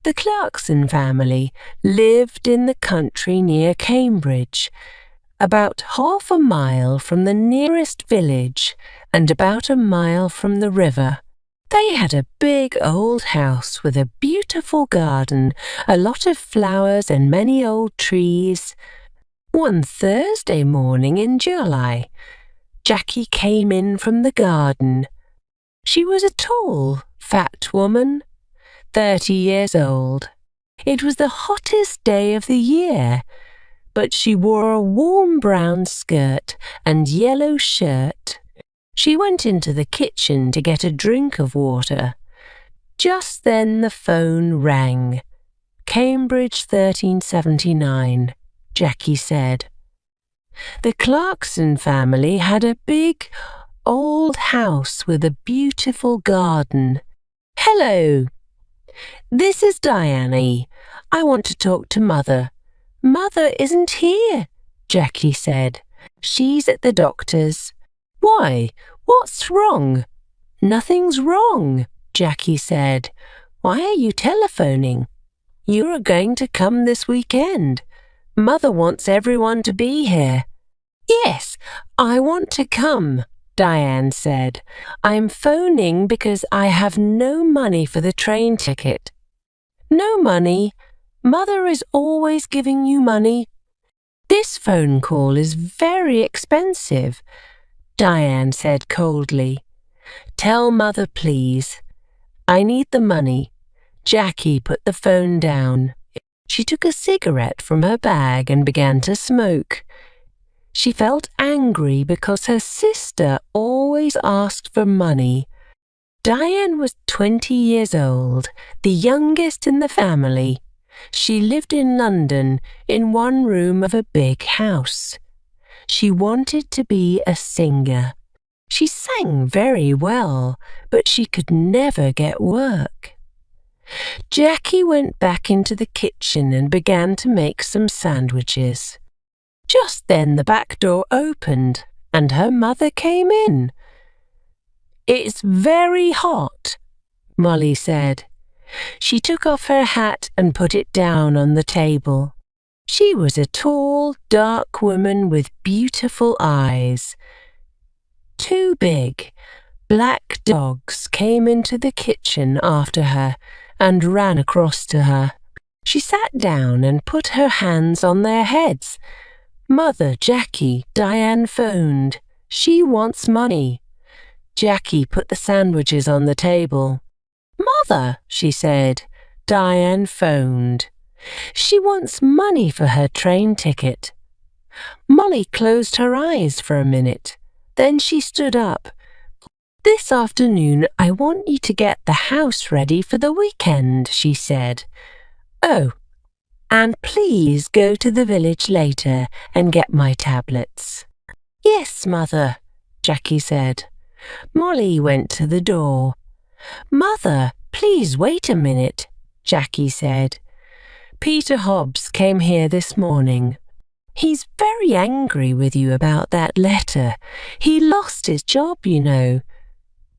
The Clarkson family lived in the country near Cambridge, about half a mile from the nearest village and about a mile from the river. They had a big old house with a beautiful garden, a lot of flowers and many old trees. One Thursday morning in July, Jackie came in from the garden. She was a tall, fat woman, 30 years old. It was the hottest day of the year, but she wore a warm brown skirt and yellow shirt. She went into the kitchen to get a drink of water. Just then the phone rang. Cambridge 1379, Jackie said. The Clarkson family had a big, old house with a beautiful garden. Hello. This is Diane. I want to talk to Mother. Mother isn't here, Jackie said. She's at the doctor's. Why? What's wrong? Nothing's wrong, Jackie said. Why are you telephoning? You are going to come this weekend. Mother wants everyone to be here. Yes, I want to come, Diane said. I'm phoning because I have no money for the train ticket. No money? Mother is always giving you money. This phone call is very expensive, Diane said coldly. Tell Mother, please. I need the money. Jackie put the phone down. She took a cigarette from her bag and began to smoke. She felt angry because her sister always asked for money. Diane was 20 years old, the youngest in the family. She lived in London in one room of a big house. She wanted to be a singer. She sang very well, but she could never get work. Jackie went back into the kitchen and began to make some sandwiches. Just then the back door opened and her mother came in. It's very hot, Molly said. She took off her hat and put it down on the table. She was a tall, dark woman with beautiful eyes. Two big, black dogs came into the kitchen after her and ran across to her. She sat down and put her hands on their heads. Mother, Jackie, Diane phoned. She wants money. Jackie put the sandwiches on the table. Mother, she said, Diane phoned. She wants money for her train ticket. Molly closed her eyes for a minute. Then she stood up. This afternoon I want you to get the house ready for the weekend, she said. Oh, and please go to the village later and get my tablets. Yes, Mother, Jackie said. Molly went to the door. Mother, please wait a minute, Jackie said. Peter Hobbs came here this morning. He's very angry with you about that letter. He lost his job, you know.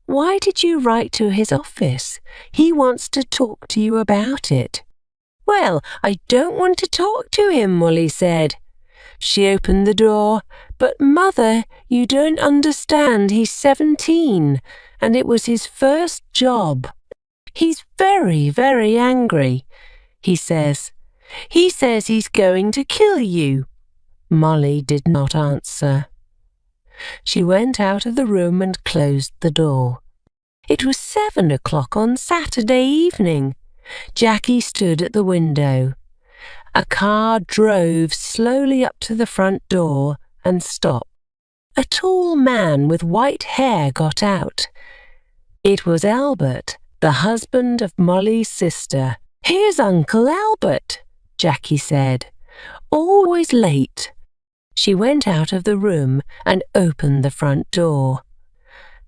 Why did you write to his office? He wants to talk to you about it. Well, I don't want to talk to him, Molly said. She opened the door. But, Mother, you don't understand. He's 17, and it was his first job. He's very, very angry, he says. He says he's going to kill you. Molly did not answer. She went out of the room and closed the door. It was 7 o'clock on Saturday evening. Jackie stood at the window. A car drove slowly up to the front door and stopped. A tall man with white hair got out. It was Albert, the husband of Molly's sister. Here's Uncle Albert, Jackie said. Always late. She went out of the room and opened the front door.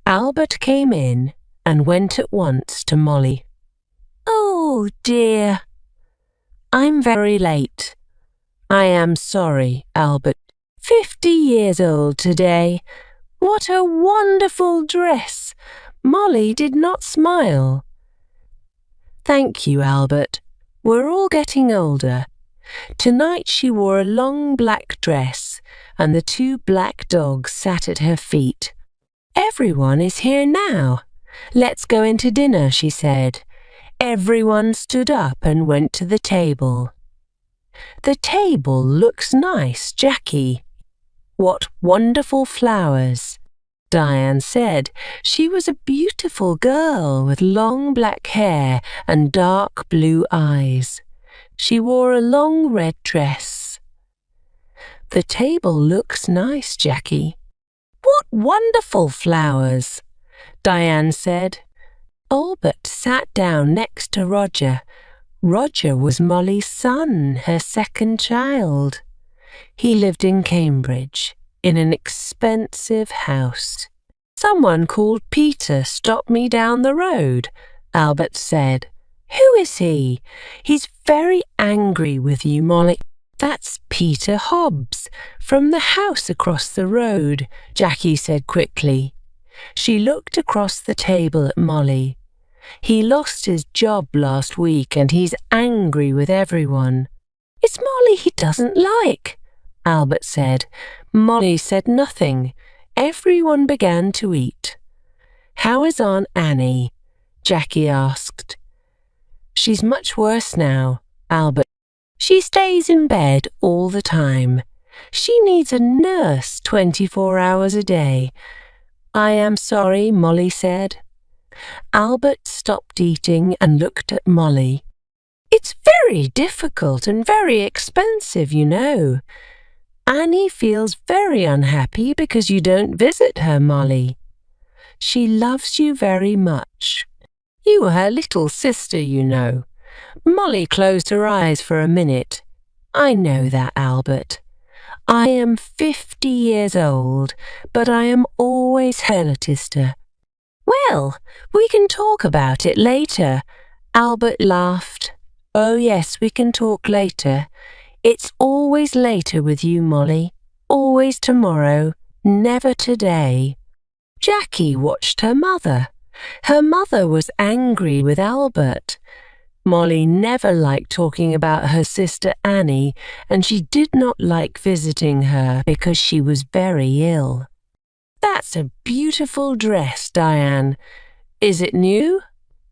Albert came in and went at once to Molly. Oh, dear. I'm very late. I am sorry, Albert. 50 years old today. What a wonderful dress. Molly did not smile. Thank you, Albert. We're all getting older. Tonight she wore a long black dress, and the 2 black dogs sat at her feet. Everyone is here now. Let's go into dinner, she said. Everyone stood up and went to the table. The table looks nice, Jackie. What wonderful flowers, Diane said. She was a beautiful girl with long black hair and dark blue eyes. She wore a long red dress. The table looks nice, Jackie. What wonderful flowers, Diane said. Albert sat down next to Roger. Roger was Molly's son, her second child. He lived in Cambridge, in an expensive house. Someone called Peter stopped me down the road, Albert said. Who is he? He's very angry with you, Molly. That's Peter Hobbs, from the house across the road, Jackie said quickly. She looked across the table at Molly. He lost his job last week and he's angry with everyone. It's Molly he doesn't like, Albert said. Molly said nothing. Everyone began to eat. How is Aunt Annie? Jackie asked. She's much worse now, Albert. She stays in bed all the time. She needs a nurse 24 hours a day. I am sorry, Molly said. Albert stopped eating and looked at Molly. It's very difficult and very expensive, you know. Annie feels very unhappy because you don't visit her, Molly. She loves you very much. You were her little sister, you know. Molly closed her eyes for a minute. I know that, Albert. I am 50 years old, but I am always her little sister. Well, we can talk about it later. Albert laughed. Oh yes, we can talk later. It's always later with you, Molly. Always tomorrow, never today. Jackie watched her mother. Her mother was angry with Albert. Molly never liked talking about her sister Annie, and she did not like visiting her because she was very ill. That's a beautiful dress, Diane. Is it new?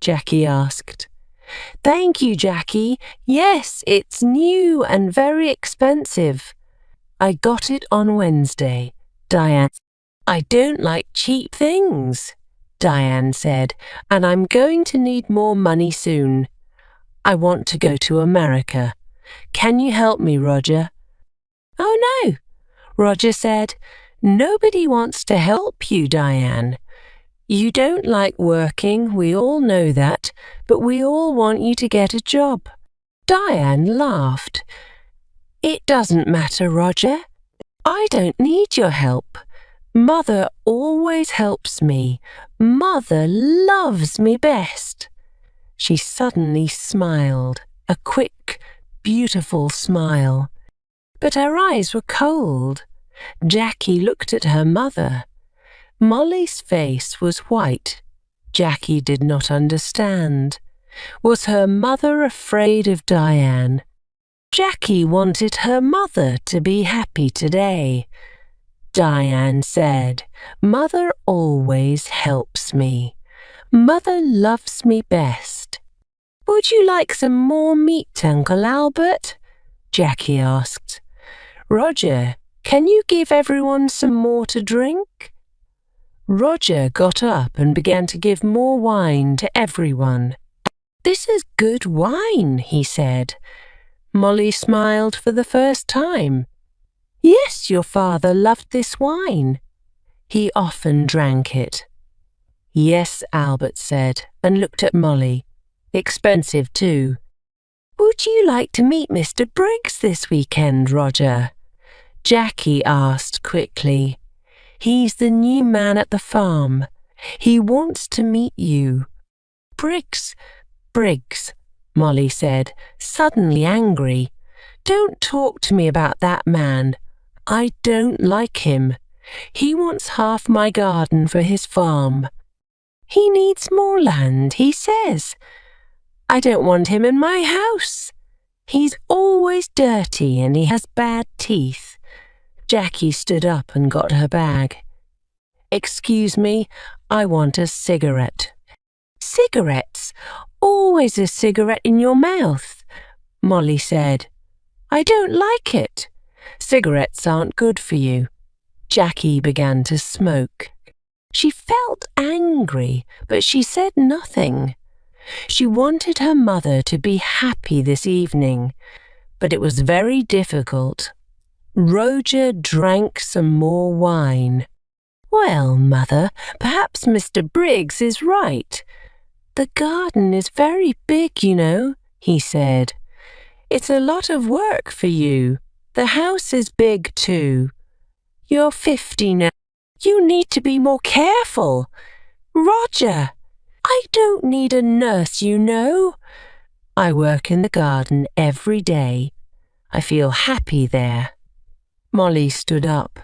Jackie asked. Thank you, Jackie. Yes, it's new and very expensive. I got it on Wednesday, Diane. I don't like cheap things, Diane said, and I'm going to need more money soon. I want to go to America. Can you help me, Roger? Oh, no, Roger said. Nobody wants to help you, Diane. You don't like working, we all know that, but we all want you to get a job. Diane laughed. It doesn't matter, Roger. I don't need your help. Mother always helps me. Mother loves me best. She suddenly smiled, a quick, beautiful smile. But her eyes were cold. Jackie looked at her mother. Molly's face was white. Jackie did not understand. Was her mother afraid of Diane? Jackie wanted her mother to be happy today. Diane said, Mother always helps me. Mother loves me best. Would you like some more meat, Uncle Albert? Jackie asked. Roger, can you give everyone some more to drink? Roger got up and began to give more wine to everyone. This is good wine, he said. Molly smiled for the first time. Yes, your father loved this wine. He often drank it. Yes, Albert said, and looked at Molly. Expensive too. Would you like to meet Mr. Briggs this weekend, Roger? Jackie asked quickly. He's the new man at the farm. He wants to meet you. Briggs, Molly said, suddenly angry. Don't talk to me about that man. I don't like him. He wants half my garden for his farm. He needs more land, he says. I don't want him in my house. He's always dirty and he has bad teeth. Jackie stood up and got her bag. Excuse me, I want a cigarette. Cigarettes? Always a cigarette in your mouth, Molly said. I don't like it. Cigarettes aren't good for you. Jackie began to smoke. She felt angry, but she said nothing. She wanted her mother to be happy this evening, but it was very difficult. Roger drank some more wine. Well, Mother, perhaps Mr. Briggs is right. The garden is very big, you know, he said. It's a lot of work for you. The house is big too. You're 50 now. You need to be more careful. Roger, I don't need a nurse, you know. I work in the garden every day. I feel happy there. Molly stood up.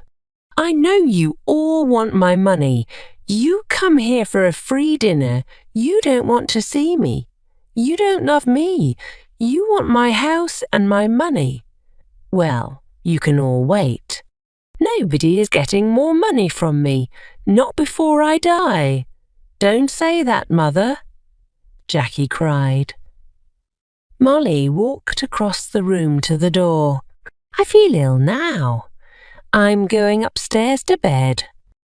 I know you all want my money. You come here for a free dinner. You don't want to see me. You don't love me. You want my house and my money. Well, you can all wait. Nobody is getting more money from me. Not before I die. Don't say that, Mother, Jackie cried. Molly walked across the room to the door. I feel ill now. I'm going upstairs to bed.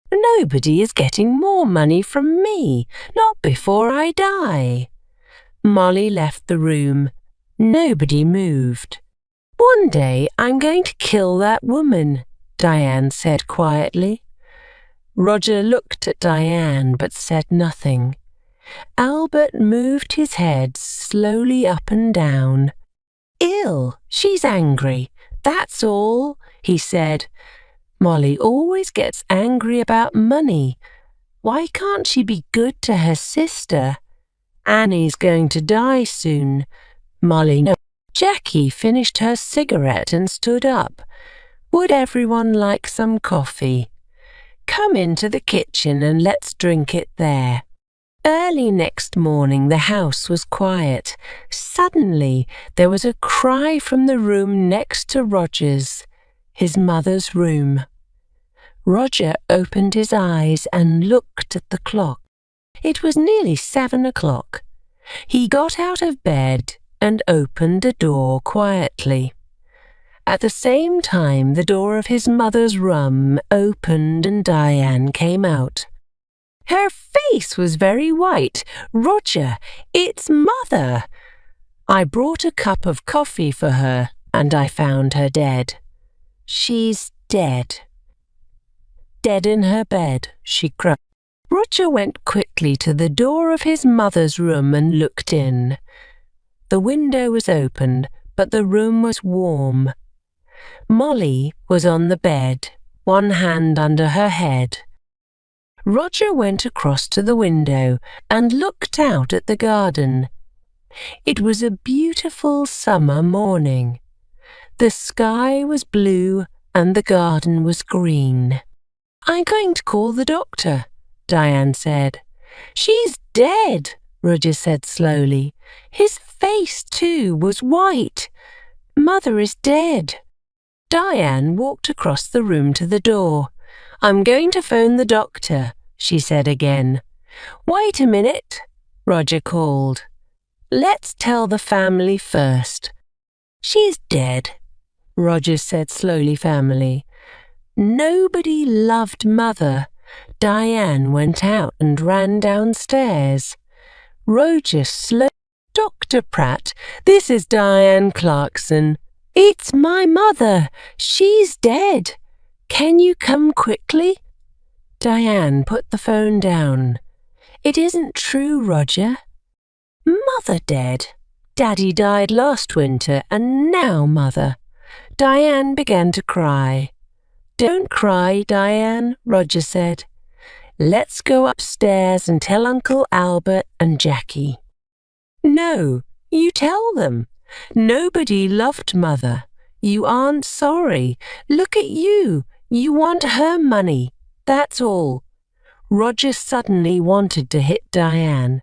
Nobody is getting more money from me, not before I die. Molly left the room. Nobody moved. One day I'm going to kill that woman, Diane said quietly. Roger looked at Diane but said nothing. Albert moved his head slowly up and down. Ill, she's angry, that's all, he said. Molly always gets angry about money. Why can't she be good to her sister? Annie's going to die soon. Molly knows. Jackie finished her cigarette and stood up. Would everyone like some coffee? Come into the kitchen and let's drink it there. Early next morning the house was quiet. Suddenly there was a cry from the room next to Roger's, his mother's room. Roger opened his eyes and looked at the clock. It was nearly 7 o'clock. He got out of bed and opened a door quietly. At the same time, the door of his mother's room opened and Diane came out. Her face was very white. Roger, it's Mother. I brought a cup of coffee for her and I found her dead. She's dead. Dead in her bed, she cried. Roger went quickly to the door of his mother's room and looked in. The window was open, but the room was warm. Molly was on the bed, one hand under her head. Roger went across to the window and looked out at the garden. It was a beautiful summer morning. The sky was blue and the garden was green. I'm going to call the doctor, Diane said. She's dead, Roger said slowly. His face, too, was white. Mother is dead. Diane walked across the room to the door. I'm going to phone the doctor, she said again. Wait a minute, Roger called. Let's tell the family first. She's dead, Roger said slowly, family. Nobody loved Mother. Diane went out and ran downstairs. Roger slowly. Dr. Pratt, this is Diane Clarkson. It's my mother. She's dead. Can you come quickly? Diane put the phone down. It isn't true, Roger. Mother dead. Daddy died last winter and now Mother. Diane began to cry. Don't cry, Diane, Roger said. Let's go upstairs and tell Uncle Albert and Jackie. No, you tell them. Nobody loved Mother. You aren't sorry. Look at you. You want her money. That's all. Roger suddenly wanted to hit Diane.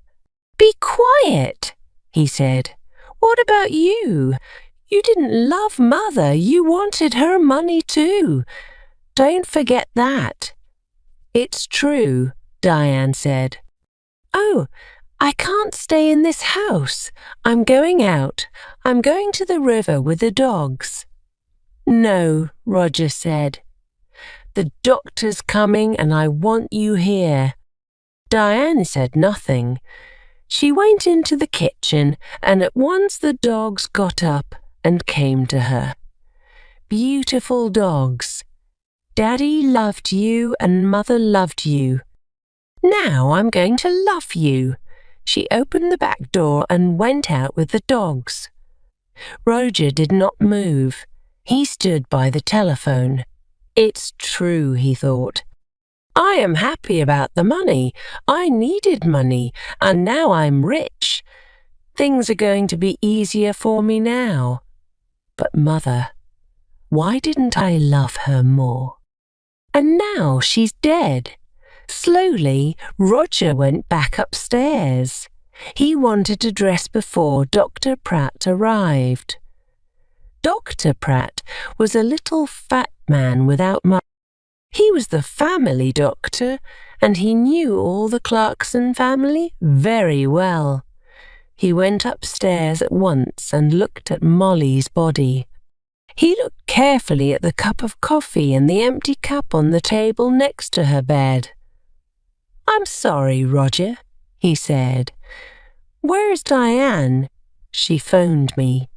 Be quiet, he said. "What about you? You didn't love Mother. You wanted her money too. Don't forget that." "It's true," Diane said. "Oh, I can't stay in this house. I'm going out. I'm going to the river with the dogs." "No," Roger said. "The doctor's coming and I want you here." Diane said nothing. She went into the kitchen and at once the dogs got up and came to her. Beautiful dogs. Daddy loved you and Mother loved you. Now I'm going to love you. She opened the back door and went out with the dogs. Roger did not move. He stood by the telephone. It's true, he thought. I am happy about the money. I needed money, and now I'm rich. Things are going to be easier for me now. But Mother, why didn't I love her more? And now she's dead. Slowly, Roger went back upstairs. He wanted to dress before Dr. Pratt arrived. Dr. Pratt was a little fat man without much. He was the family doctor, and he knew all the Clarkson family very well. He went upstairs at once and looked at Molly's body. He looked carefully at the cup of coffee and the empty cup on the table next to her bed. "I'm sorry, Roger," he said. "Where's Diane? She phoned me."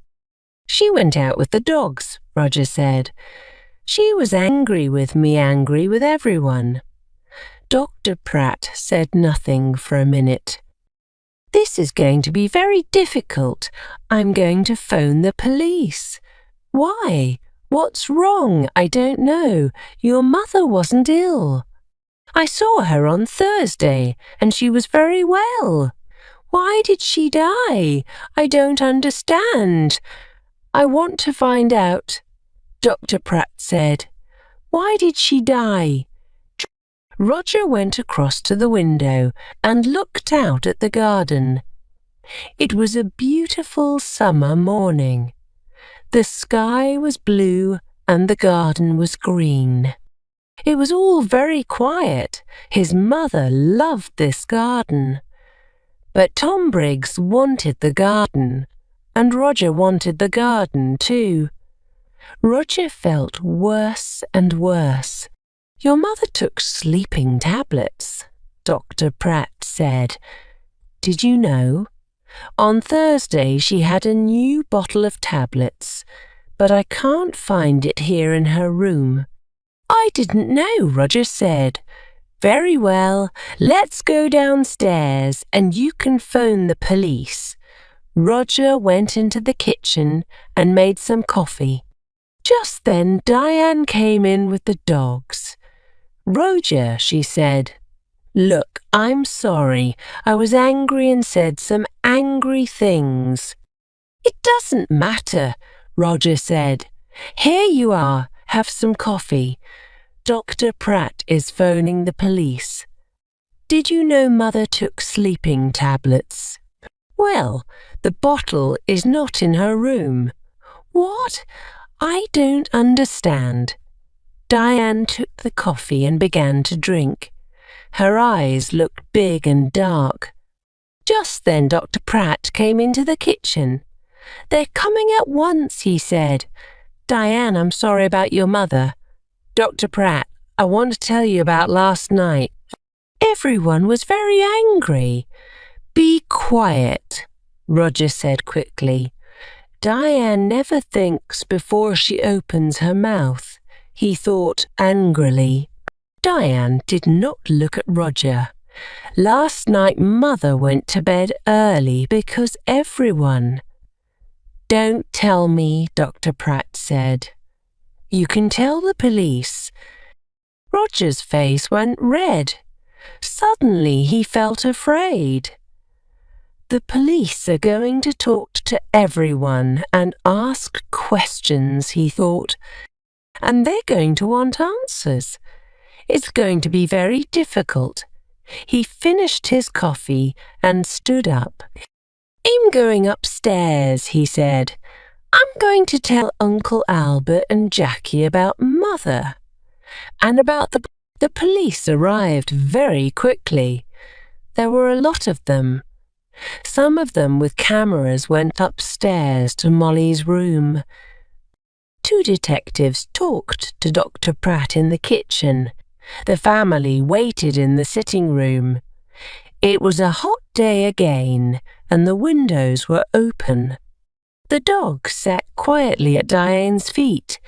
"She went out with the dogs," Roger said. "She was angry with me, angry with everyone." Dr. Pratt said nothing for a minute. "This is going to be very difficult. I'm going to phone the police." "Why? What's wrong? I don't know. Your mother wasn't ill." "I saw her on Thursday, and she was very well." "Why did she die? I don't understand." "I want to find out," Dr. Pratt said. "Why did she die?" Roger went across to the window and looked out at the garden. It was a beautiful summer morning. The sky was blue and the garden was green. It was all very quiet. His mother loved this garden. But Tom Briggs wanted the garden, and Roger wanted the garden too. Roger felt worse and worse. "Your mother took sleeping tablets," Dr. Pratt said. "Did you know? On Thursday she had a new bottle of tablets, but I can't find it here in her room." "I didn't know," Roger said. "Very well, let's go downstairs and you can phone the police." Roger went into the kitchen and made some coffee. Just then Diane came in with the dogs. "Roger," she said, "look, I'm sorry. I was angry and said some angry things." "It doesn't matter," Roger said. "Here you are. Have some coffee. Dr. Pratt is phoning the police. Did you know Mother took sleeping tablets? Well, the bottle is not in her room." "What? I don't understand." Diane took the coffee and began to drink. Her eyes looked big and dark. Just then Dr. Pratt came into the kitchen. "They're coming at once," he said. "Diane, I'm sorry about your mother. Dr. Pratt, I want to tell you about last night. Everyone was very angry." "Be quiet," Roger said quickly. "Diane never thinks before she opens her mouth," he thought angrily. Diane did not look at Roger. "Last night Mother went to bed early because everyone—" "Don't tell me," Dr. Pratt said. "You can tell the police." Roger's face went red. Suddenly he felt afraid. The police are going to talk to everyone and ask questions, he thought, and they're going to want answers. It's going to be very difficult. He finished his coffee and stood up. I'm going upstairs, he said. I'm going to tell Uncle Albert and Jackie about Mother. And about the police arrived very quickly. There were a lot of them. Some of them with cameras went upstairs to Molly's room. 2 detectives talked to Dr. Pratt in the kitchen. The family waited in the sitting room. It was a hot day again, and the windows were open. The dog sat quietly at Diane's feet.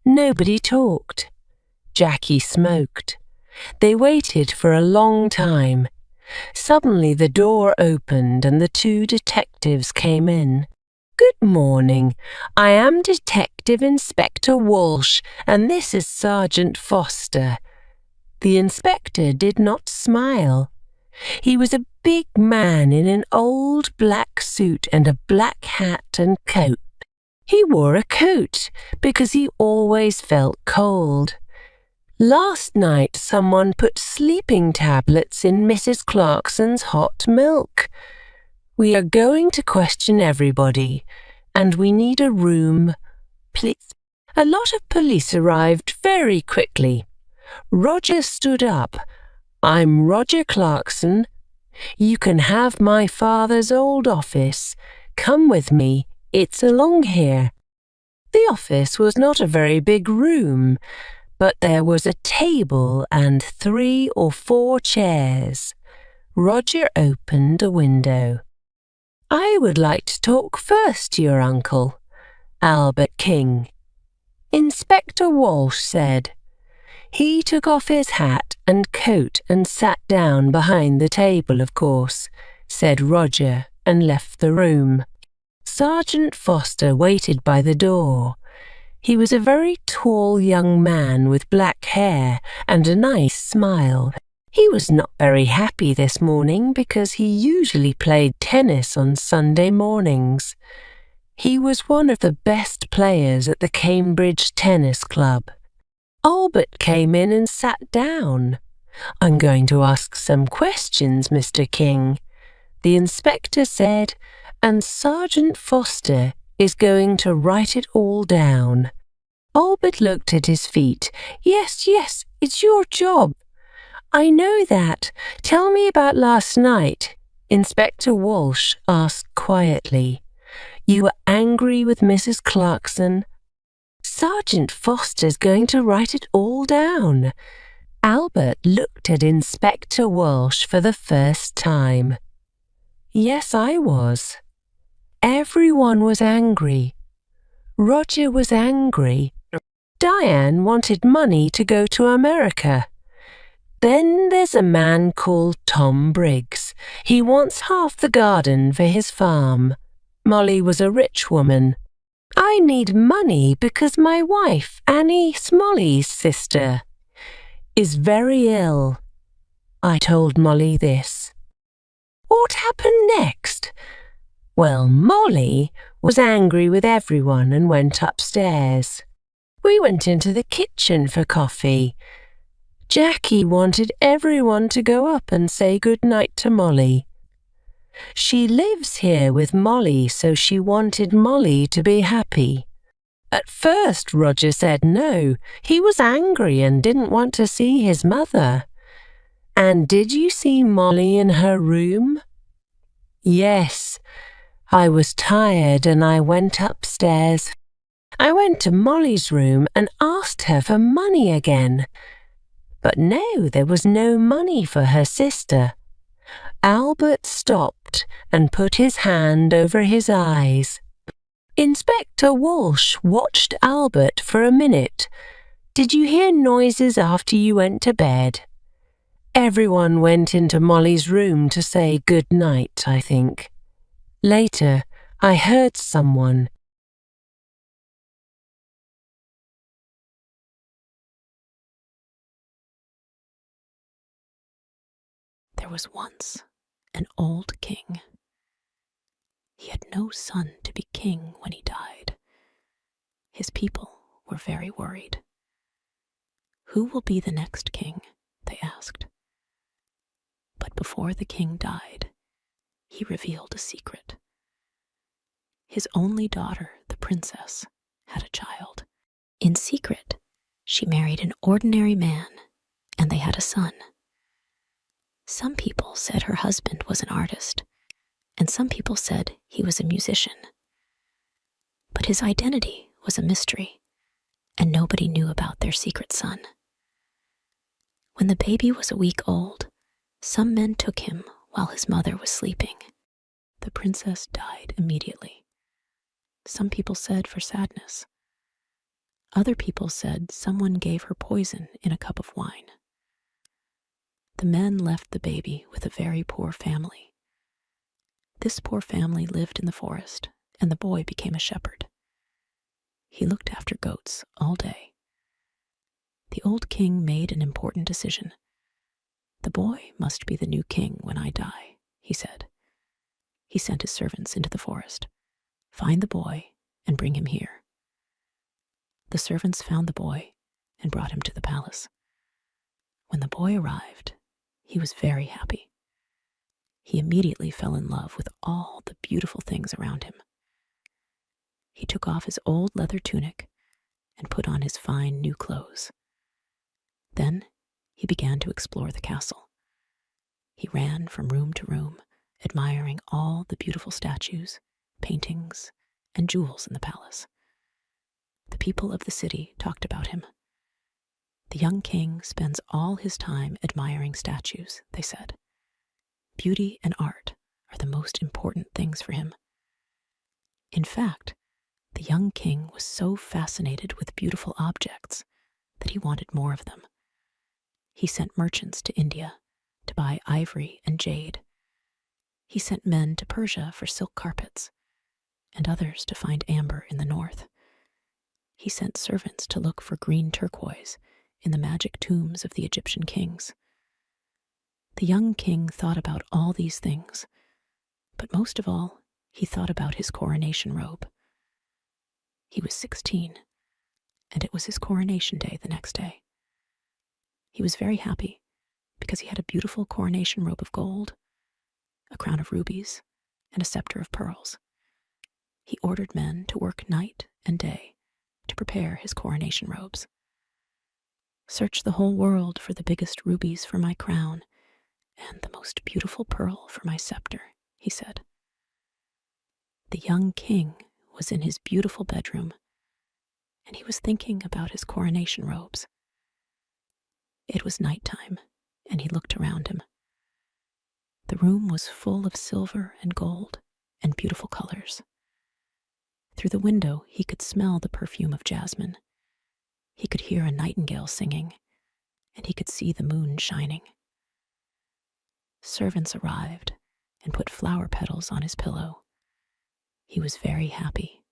Nobody talked. Jackie smoked. They waited for a long time. Suddenly the door opened and the 2 detectives came in. Good morning. I am Detective Inspector Walsh, and this is Sergeant Foster. The inspector did not smile. He was a big man in an old black suit and a black hat and coat. He wore a coat because he always felt cold. Last night someone put sleeping tablets in Mrs. Clarkson's hot milk. We are going to question everybody, and we need a room, please. A lot of police arrived very quickly. Roger stood up. I'm Roger Clarkson. You can have my father's old office. Come with me. It's along here. The office was not a very big room, but there was a table and 3 or 4 chairs. Roger opened a window. I would like to talk first to your uncle, Albert King. Inspector Walsh said. He took off his hat and coat and sat down behind the table, of course, said Roger, and left the room. Sergeant Foster waited by the door. He was a very tall young man with black hair and a nice smile. He was not very happy this morning because he usually played tennis on Sunday mornings. He was one of the best players at the Cambridge Tennis Club. Albert came in and sat down. I'm going to ask some questions, Mr. King, the inspector said, and Sergeant Foster is going to write it all down. Albert looked at his feet. Yes, it's your job. I know that. Tell me about last night, Inspector Walsh asked quietly. You were angry with Mrs. Clarkson. Sergeant Foster's going to write it all down. Albert looked at Inspector Walsh for the first time. Yes, I was. Everyone was angry. Roger was angry. Diane wanted money to go to America. Then there's a man called Tom Briggs. He wants half the garden for his farm. Molly was a rich woman. I need money because my wife, Annie Smolly's sister, is very ill. I told Molly this. What happened next? Well, Molly was angry with everyone and went upstairs. We went into the kitchen for coffee. Jackie wanted everyone to go up and say good night to Molly. She lives here with Molly, so she wanted Molly to be happy. At first, Roger said no. He was angry and didn't want to see his mother. And did you see Molly in her room? Yes. I was tired and I went upstairs. I went to Molly's room and asked her for money again. But no, there was no money for her sister. Albert stopped and put his hand over his eyes. Inspector Walsh watched Albert for a minute. Did you hear noises after you went to bed? Everyone went into Molly's room to say good night, I think. Later, I heard someone. There was once an old king. He had no son to be king when he died. His people were very worried. Who will be the next king? They asked. But before the king died, he revealed a secret. his only daughter, the princess, had a child. In secret, she married an ordinary man, and they had a son. Some people said her husband was an artist, and some people said he was a musician. But his identity was a mystery, and nobody knew about their secret son. When the baby was a week old, some men took him while his mother was sleeping. The princess died immediately. Some people said for sadness. Other people said someone gave her poison in a cup of wine. The men left the baby with a very poor family. This poor family lived in the forest, and the boy became a shepherd. He looked after goats all day. The old king made an important decision. The boy must be the new king when I die, he said. He sent his servants into the forest. Find the boy and bring him here. The servants found the boy and brought him to the palace. When the boy arrived, he was very happy. He immediately fell in love with all the beautiful things around him. He took off his old leather tunic and put on his fine new clothes. Then he began to explore the castle. He ran from room to room, admiring all the beautiful statues, paintings, and jewels in the palace. The people of the city talked about him. The young king spends all his time admiring statues, they said. Beauty and art are the most important things for him. In fact, the young king was so fascinated with beautiful objects that he wanted more of them. He sent merchants to India to buy ivory and jade. He sent men to Persia for silk carpets, and others to find amber in the north. He sent servants to look for green turquoise in the magic tombs of the Egyptian kings. The young king thought about all these things, but most of all, he thought about his coronation robe. He was 16, and it was his coronation day the next day. He was very happy because he had a beautiful coronation robe of gold, a crown of rubies, and a scepter of pearls. He ordered men to work night and day to prepare his coronation robes. Search the whole world for the biggest rubies for my crown and the most beautiful pearl for my scepter, he said. The young king was in his beautiful bedroom, and he was thinking about his coronation robes. It was nighttime, and he looked around him. The room was full of silver and gold and beautiful colors. Through the window, he could smell the perfume of jasmine. He could hear a nightingale singing, and he could see the moon shining. Servants arrived and put flower petals on his pillow. He was very happy.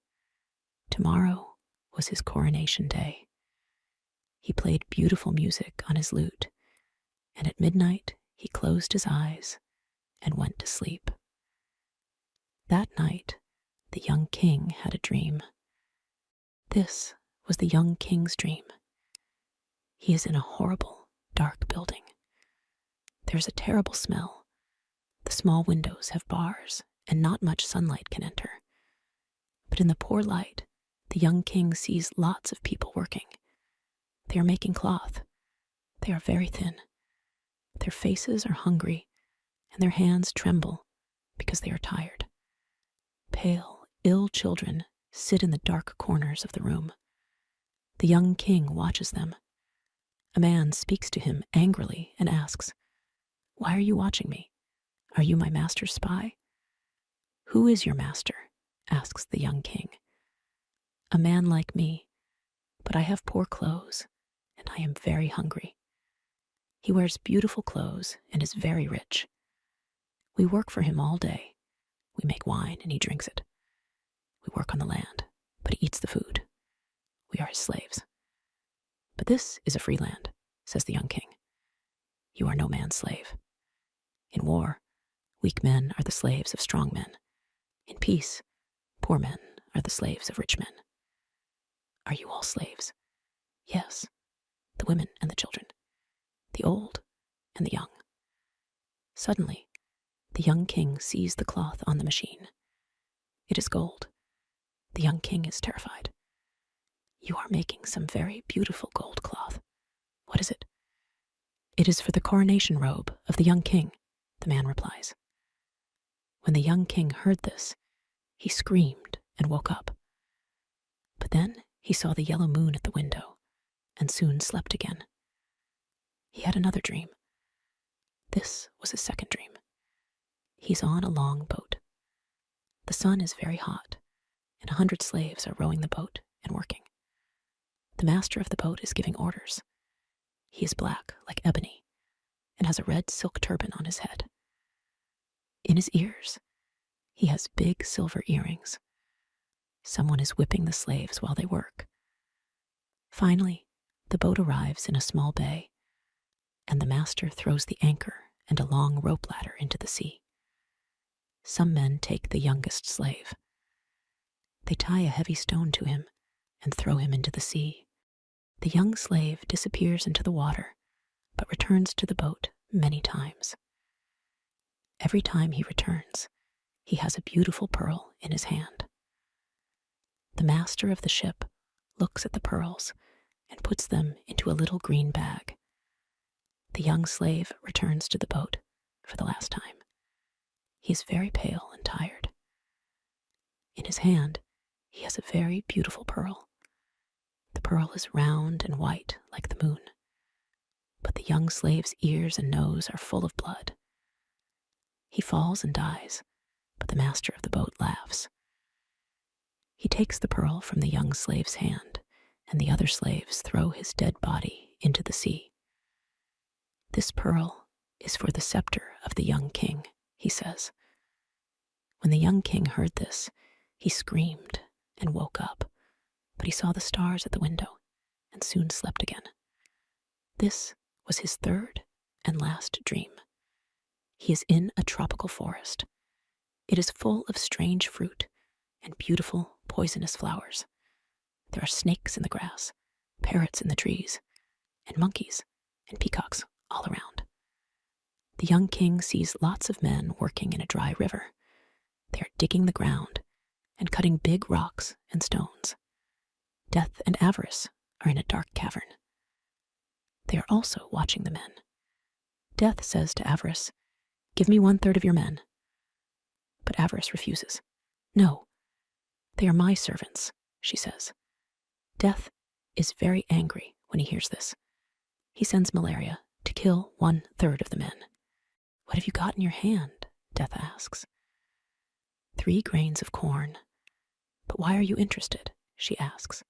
Tomorrow was his coronation day. He played beautiful music on his lute, and at midnight he closed his eyes and went to sleep. That night, the young king had a dream. This was the young king's dream. He is in a horrible, dark building. There's a terrible smell. The small windows have bars, and not much sunlight can enter. But in the poor light, the young king sees lots of people working. They are making cloth. They are very thin. Their faces are hungry, and their hands tremble because they are tired. Pale, ill children sit in the dark corners of the room. The young king watches them. A man speaks to him angrily and asks, "Why are you watching me? Are you my master's spy?" "Who is your master?" asks the young king. "A man like me, but I have poor clothes, and I am very hungry." He wears beautiful clothes and is very rich. We work for him all day. We make wine and he drinks it. We work on the land, but he eats the food. We are his slaves. "But this is a free land," says the young king. "You are no man's slave. In war, weak men are the slaves of strong men. In peace, poor men are the slaves of rich men." "Are you all slaves?" "Yes, the women and the children, the old and the young." Suddenly, the young king sees the cloth on the machine. It is gold, The young king is terrified. "You are making some very beautiful gold cloth. What is it?" "It is for the coronation robe of the young king," the man replies. When the young king heard this, he screamed and woke up. But then he saw the yellow moon at the window and soon slept again. He had another dream. This was his second dream. He's on a long boat. The sun is very hot, and 100 slaves are rowing the boat and working. The master of the boat is giving orders. He is black like ebony and has a red silk turban on his head. In his ears, he has big silver earrings. Someone is whipping the slaves while they work. Finally, the boat arrives in a small bay, and the master throws the anchor and a long rope ladder into the sea. Some men take the youngest slave. They tie a heavy stone to him and throw him into the sea. The young slave disappears into the water, but returns to the boat many times. Every time he returns, he has a beautiful pearl in his hand. The master of the ship looks at the pearls and puts them into a little green bag. The young slave returns to the boat for the last time. He is very pale and tired. In his hand, he has a very beautiful pearl. The pearl is round and white like the moon, but the young slave's ears and nose are full of blood. He falls and dies, but the master of the boat laughs. He takes the pearl from the young slave's hand, and the other slaves throw his dead body into the sea. "This pearl is for the scepter of the young king," he says. When the young king heard this, he screamed and woke up, but he saw the stars at the window and soon slept again. This was his third and last dream. He is in a tropical forest. It is full of strange fruit and beautiful poisonous flowers. There are snakes in the grass, parrots in the trees, and monkeys and peacocks all around. The young king sees lots of men working in a dry river. They are digging the ground and cutting big rocks and stones. Death and Avarice are in a dark cavern. They are also watching the men. Death says to Avarice, "Give me 1/3 of your men." But Avarice refuses. "No, they are my servants," she says. Death is very angry when he hears this. He sends Malaria to kill 1/3 of the men. "What have you got in your hand?" Death asks. 3 grains of corn. "But why are you interested?" she asks.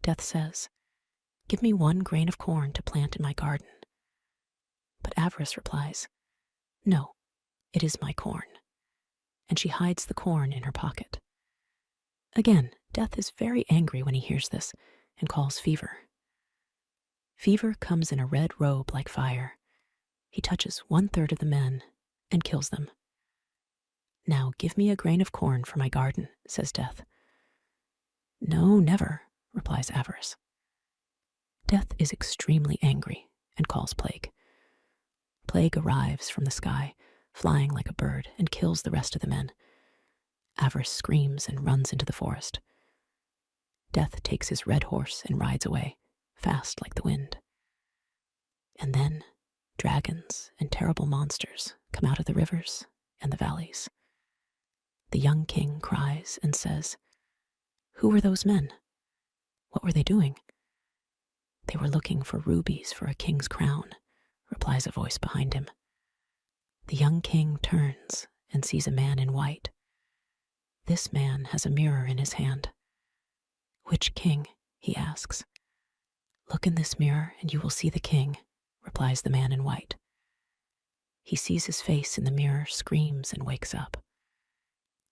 Death says, "Give me 1 grain of corn to plant in my garden." But Avarice replies, "No, it is my corn." And she hides the corn in her pocket. Again, Death is very angry when he hears this and calls Fever. Fever comes in a red robe like fire. He touches 1/3 of the men and kills them. "Now give me a grain of corn for my garden," says Death. "No, never," replies Avarice. Death is extremely angry and calls Plague. Plague arrives from the sky, flying like a bird, and kills the rest of the men. Avarice screams and runs into the forest. Death takes his red horse and rides away, fast like the wind. And then dragons and terrible monsters come out of the rivers and the valleys. The young king cries and says, "Who were those men? What were they doing?" "They were looking for rubies for a king's crown," replies a voice behind him. The young king turns and sees a man in white. This man has a mirror in his hand. "Which king?" he asks. "Look in this mirror and you will see the king," replies the man in white. He sees his face in the mirror, screams, and wakes up.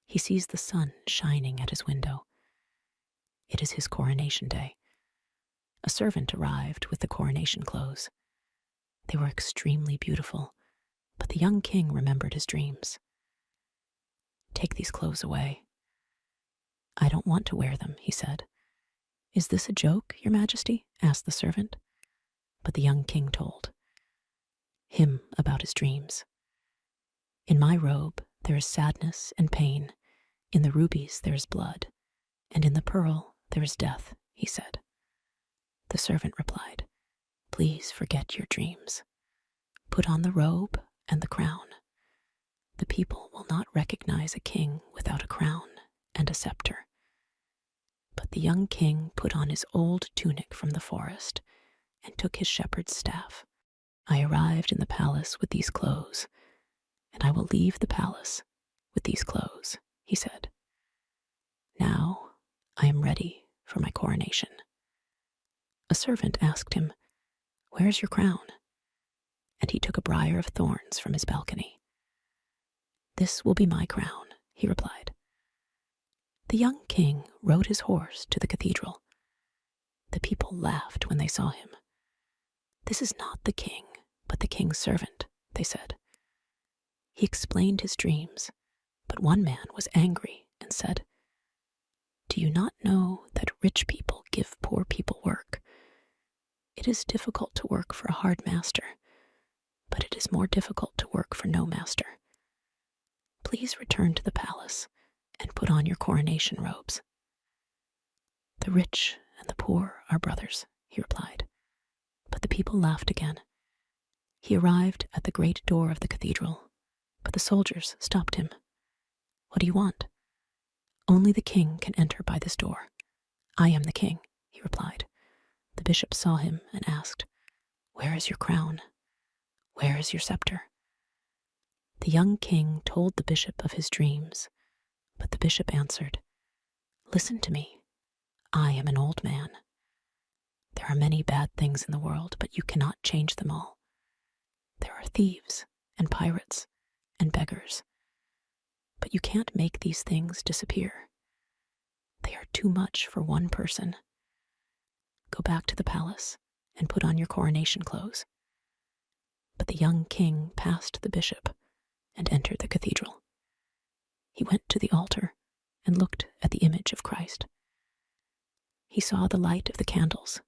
He sees the sun shining at his window. It is his coronation day. A servant arrived with the coronation clothes. They were extremely beautiful, but the young king remembered his dreams. "Take these clothes away." "I don't want to wear them," he said. "Is this a joke, Your Majesty?" asked the servant. But the young king told him about his dreams. "In my robe there is sadness and pain. In the rubies there is blood. and in the pearl there is death," he said. The servant replied, "Please forget your dreams. Put on the robe and the crown. The people will not recognize a king without a crown and a scepter." But the young king put on his old tunic from the forest and took his shepherd's staff. "I arrived in the palace with these clothes, and I will leave the palace with these clothes," he said. "Now I am ready for my coronation." A servant asked him, "Where is your crown?" And he took a briar of thorns from his balcony. "This will be my crown," he replied. The young king rode his horse to the cathedral. The people laughed when they saw him. "This is not the king, but the king's servant," they said. He explained his dreams, but one man was angry and said, "Do you not know that rich people give poor people work? It is difficult to work for a hard master, but it is more difficult to work for no master. Please return to the palace and put on your coronation robes." "The rich and the poor are brothers," he replied. But the people laughed again. He arrived at the great door of the cathedral, but the soldiers stopped him. "What do you want?" "Only the king can enter by this door." "I am the king," he replied. The bishop saw him and asked, "Where is your crown? Where is your scepter?" The young king told the bishop of his dreams, but the bishop answered, "Listen to me. I am an old man. There are many bad things in the world, but you cannot change them all. There are thieves and pirates and beggars, but you can't make these things disappear. They are too much for one person. Go back to the palace and put on your coronation clothes." But the young king passed the bishop and entered the cathedral. He went to the altar and looked at the image of Christ. He saw the light of the candles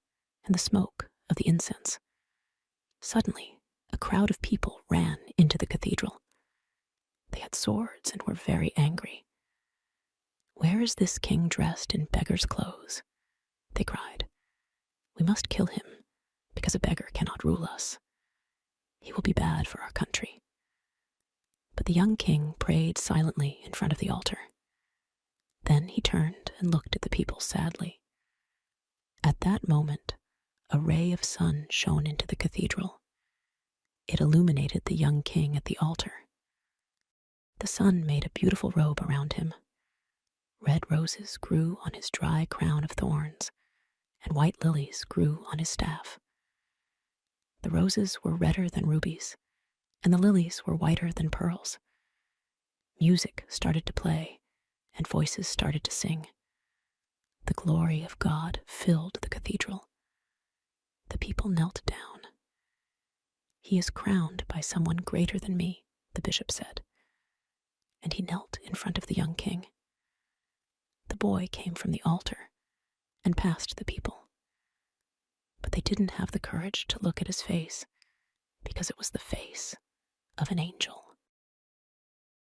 and the smoke of the incense. Suddenly, a crowd of people ran into the cathedral. They had swords and were very angry. "Where is this king dressed in beggar's clothes?" they cried. "We must kill him, because a beggar cannot rule us. He will be bad for our country." But the young king prayed silently in front of the altar. Then he turned and looked at the people sadly. At that moment, a ray of sun shone into the cathedral. It illuminated the young king at the altar. The sun made a beautiful robe around him. Red roses grew on his dry crown of thorns, and white lilies grew on his staff. The roses were redder than rubies, and the lilies were whiter than pearls. Music started to play, and voices started to sing. The glory of God filled the cathedral. The people knelt down. "He is crowned by someone greater than me," the bishop said, and he knelt in front of the young king. The boy came from the altar and passed the people, but they didn't have the courage to look at his face, because it was the face of an angel.